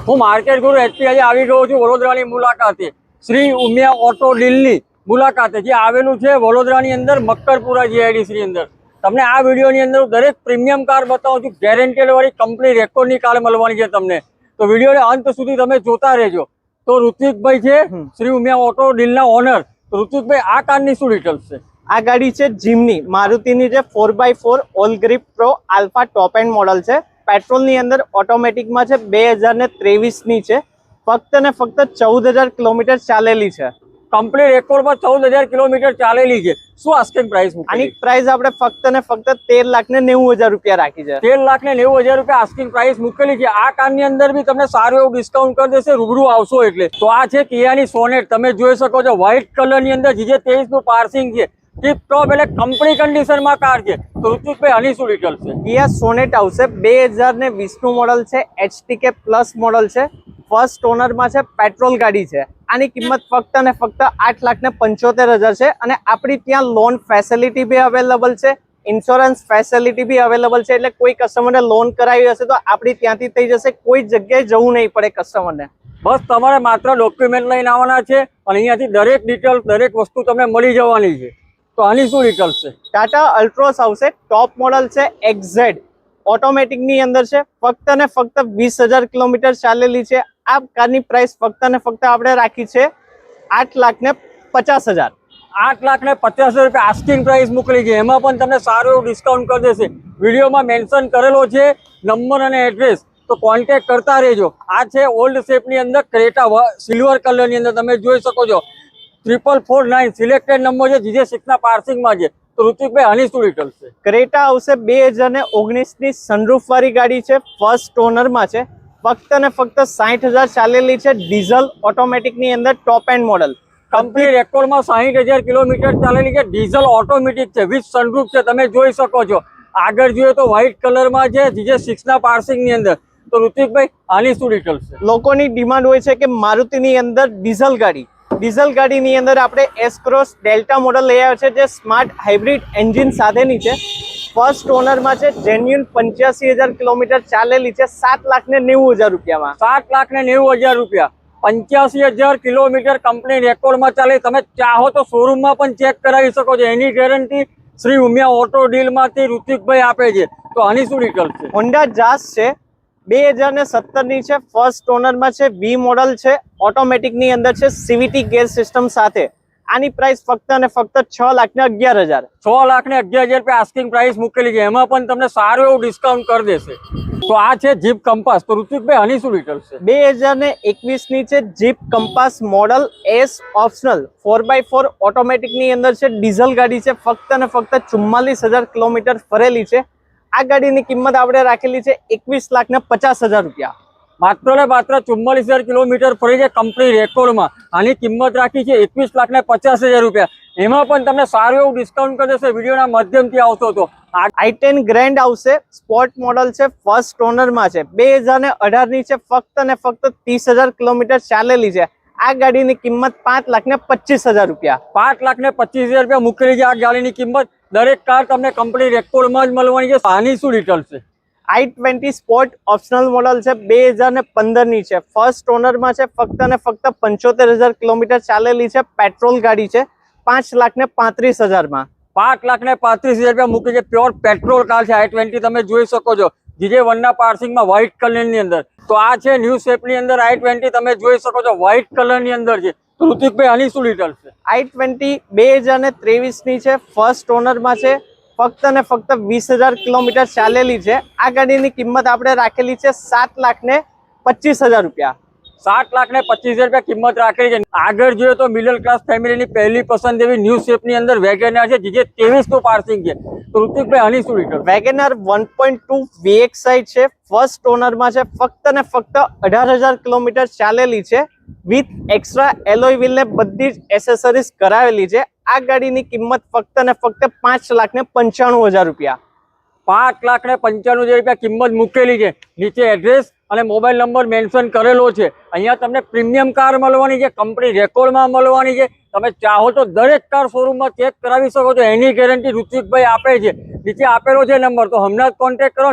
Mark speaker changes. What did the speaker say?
Speaker 1: હું માર્કેટ ગુરુ એચપી આજે આવી ગયો છું વડોદરાની મુલાકાતે, શ્રી ઉમિયા ઓટો ડીલની મુલાકાતે, જે આવેલું છે વડોદરાની અંદર મક્કરપુરા જીઆઈડીસી ની અંદર. તમને આ વિડીયોની અંદર દરેક પ્રીમિયમ કાર બતાવું છું. ગેરંટેડ વાળી કંપની રેકોર્ડની કાર મળવાની છે તમને, તો વિડીયોને અંત સુધી તમે જોતા રહેજો. તો ઋત્વિકભાઈ છે શ્રી ઉમિયા ઓટો ડીલના ઓનર. તો ઋત્વિકભાઈ, આ કારની શું ડિટેલ્સ છે?
Speaker 2: આ ગાડી છે જીમની, મારુતિની જે 4x4 all grip pro alpha top and model છે. પેટ્રોલની અંદર ઓટોમેટિકમાં છે, 2023 ની છે. ફક્ત ને ફક્ત 14,000 કિલોમીટર ચાલેલી છે.
Speaker 1: કંપની રેકોર્ડમાં 14,000 કિલોમીટર ચાલેલી છે. શું આસ્કિંગ પ્રાઇસ?
Speaker 2: આની પ્રાઇસ આપણે ફક્ત ને ફક્ત 13,90,000 રૂપિયા રાખી છે.
Speaker 1: 13,90,000 રૂપિયા આસ્કિંગ પ્રાઇસ મૂકેલી છે. આ કારની અંદર બી તમને સારું એવું ડિસ્કાઉન્ટ કરી દેશે રૂબરૂ આવશો એટલે. તો આ છે કિયાની સોનેટ, તમે જોઈ શકો છો વ્હાઇટ કલરની અંદર GJ23 નું પાર્સિંગ છે. ટીપ ટોપ એટલે કંપની કન્ડિશનમાં કાર છે. તો ઋત્વિકભાઈ, આની શું ડિટેલ્સ છે?
Speaker 2: કિયા સોનેટ આવશે, 2020 નું મોડલ છે, HTK પ્લસ મોડલ છે, ફર્સ્ટ ઓનરમાં છે, પેટ્રોલ ગાડી છે. આની કિંમત ફક્ત ને ફક્ત 8,75,000 છે. અને આપણી ત્યાં લોન ફેસિલિટી બી અવેલેબલ છે, ઇન્સ્યોરન્સ ફેસિલિટી બી અવેલેબલ છે. એટલે કોઈ કસ્ટમરને લોન કરાવી હશે તો આપણી ત્યાંથી થઈ જશે, કોઈ જગ્યાએ જવું નહીં પડે કસ્ટમરને.
Speaker 1: બસ તમારે માત્ર ડોક્યુમેન્ટ લઈને આવવાના છે અને અહીંયાથી દરેક ડિટેલ, દરેક વસ્તુ તમને મળી જવાની છે. તો આની શું ડિટેલ્સ છે?
Speaker 2: ટાટા અલ્ટ્રોસ આવશે, ટોપ મોડલ છે, XZ ઓટોમેટિક ની અંદર છે. ફક્ત ને ફક્ત 20,000 કિલોમીટર ચાલેલી છે. આ કારની પ્રાઇસ ફક્ત ને ફક્ત આપણે રાખી છે 8,50,000.
Speaker 1: 8,50,000 રૂપિયા આસ્કિંગ પ્રાઇસ મોકલી છે. એમાં પણ તમને સારું એવું ડિસ્કાઉન્ટ કરી દેશે. વિડીયોમાં મેન્શન કરેલો છે નંબર અને એડ્રેસ, તો કોન્ટેક્ટ કરતા રહેજો. આ છે ઓલ્ડ શેપની અંદર ક્રેટા સિલ્વર કલરની અંદર, તમે જોઈ શકો છો 4449 સિલેક્ટેડ નંબર છે, GJ6 ના પાર્સિંગમાં છે. તો ઋત્વિકભાઈ, આની શું ડિટેલ્સ છે?
Speaker 2: ક્રેટા આવશે, 2019 ની સનરૂફ વાળી ગાડી છે, ફર્સ્ટ ઓનરમાં છે. ફક્ત ને ફક્ત 60,000 ચાલેલી છે, ડીઝલ ઓટોમેટિક ની અંદર ટોપ એન્ડ મોડલ.
Speaker 1: કંપની રેકોર્ડમાં 60,000 કિલોમીટર ચાલેલી છે, ડીઝલ ઓટોમેટિક છે, વિથ સનરૂફ છે, તમે જોઈ શકો છો. આગળ જોઈએ તો વ્હાઇટ કલરમાં છે, GJ6 ના પાર્સિંગ ની અંદર. તો ઋત્વિકભાઈ, આની શું ડિટેલ્સ છે?
Speaker 2: લોકોની ડિમાન્ડ હોય છે કે મારુતિની અંદર ડીઝલ ગાડીની અંદર આપણે એસ ક્રોસ ડેલ્ટા મોડલ લઈ આવ્યા છે, જે સ્માર્ટ હાઇબ્રિડ એન્જિન સાથેની છે. ફર્સ્ટ ઓનરમાં છે, જેન્યુઅન 85,000 કિલોમીટર ચાલેલી છે, 7,90,000 રૂપિયામાં.
Speaker 1: 7,90,000 રૂપિયા, 85,000 કિલોમીટર કંપની રેકોર્ડમાં ચાલે. તમે ચાહો તો શોરૂમમાં પણ ચેક કરાવી શકો છો. એની ગેરંટી શ્રી ઉમિયા ઓટો ડીલમાંથી ઋત્વિકભાઈ આપે છે. તો આની શું ડિટેલ્સ છે?
Speaker 2: હોન્ડા જાઝ છે, 2017 ની છે, ફર્સ્ટ ઓનરમાં છે, V મોડલ છે, ઓટોમેટિક ની અંદર છે, CVT ગેર સિસ્ટમ સાથે. આની પ્રાઇસ ફક્ત અને ફક્ત 6,11,000.
Speaker 1: 6,11,000 રૂપિયા આસ્કિંગ પ્રાઇસ મૂકેલી છે. એમાં પણ તમને સારું એવું ડિસ્કાઉન્ટ કરી દેશે. તો આ છે જીપ કંપાસ. તો ઋત્વિકભાઈ, આની શું ડિટેલ્સ છે?
Speaker 2: 2021 ની છે, jeep compass model S optional 4x4 automatic ની અંદર છે, ડીઝલ ગાડી છે. ફક્ત અને ફક્ત 44,000 કિલોમીટર ફરેલી છે. આ ગાડીની કિંમત આપણે રાખેલી છે 21,50,000 રૂપિયા.
Speaker 1: માત્ર ને માત્ર 44,000 કિલોમીટર ફરી છે કંપની રેકોર્ડમાં. આની કિંમત રાખી છે 21,50,000 રૂપિયા. એમાં પણ તમને સારું એવું ડિસ્કાઉન્ટ કરી દેશે વિડીયોના માધ્યમથી આવશો તો.
Speaker 2: i10 ગ્રેન્ડ આવશે, સ્પોર્ટ મોડલ છે, ફર્સ્ટ ઓનરમાં છે, 2018 ની છે. ફક્ત ને ફક્ત 30,000 કિલોમીટર ચાલેલી છે. આ ગાડીની કિંમત 5,25,000 રૂપિયા.
Speaker 1: 5,25,000 રૂપિયા મૂકેલી છે આ ગાડીની કિંમત. દરેક કાર તમને કંપની રેકોર્ડમાં જ મળવાની છે. આની શું ડિટેલ્સ છે?
Speaker 2: i20 સ્પોર્ટ ઓપ્શનલ મોડલ છે, 2015 ની છે, ફર્સ્ટ ઓનરમાં છે. ફક્ત ને ફક્ત 75,000 કિલોમીટર ચાલેલી છે, પેટ્રોલ ગાડી છે, 5,35,000 માં.
Speaker 1: 5,35,000 રૂપિયા મૂકી છે. પ્યોર પેટ્રોલ કાર છે i20, તમે જોઈ શકો છો GJ1 ના પાર્સિંગમાં વ્હાઇટ કલરની અંદર. તો આ છે ન્યૂ શેપની અંદર i20, તમે જોઈ શકો છો વ્હાઇટ કલરની અંદર છે. તો ઋત્વિકભાઈ, આની શું ડિટેલ્સ છે?
Speaker 2: i20 2023 ની છે, ફર્સ્ટ ઓનરમાં છે. ફક્ત ને ફક્ત 20,000 કિલોમીટર ચાલેલી છે. આ ગાડીની કિંમત આપણે રાખેલી છે 7,25,000 રૂપિયા.
Speaker 1: 7,25,000 રૂપિયા કિંમત રાખેલી છે. આગળ જોઈએ તો મિડલ ક્લાસ ફેમિલીની પહેલી પસંદ એવી ન્યૂ શેપની અંદર વેગેનાર છે, GJ23 નું પાર્સિંગ છે. તો ઋત્વિકભાઈ, આની શું ડિટેલ્સ?
Speaker 2: વેગેનાર 1.2 VXI છે, ફર્સ્ટ ઓનરમાં છે. ફક્ત ને ફક્ત 18,000 કિલોમીટર ચાલેલી છે, વિથ એક્સ્ટ્રા એલોય વ્હીલ ને બધી જ એસેસરીઝ કરાવેલી છે. આ ગાડીની કિંમત ફક્ત ને ફક્ત 5,95,000 રૂપિયા.
Speaker 1: 5,95,000 રૂપિયા કિંમત મૂકેલી છે. નીચે એડ્રેસ અને મોબાઈલ નંબર મેન્શન કરેલો છે. અહીંયા તમને પ્રીમિયમ કાર મળવાની છે, કંપની રેકોર્ડમાં મળવાની છે. તમે ચાહો તો દરેક કાર શોરૂમમાં ચેક કરાવી શકો છો. એની ગેરંટી ઋત્વિકભાઈ આપે છે. નીચે આપેલો છે નંબર, તો હમણાં જ કોન્ટેક્ટ કરો.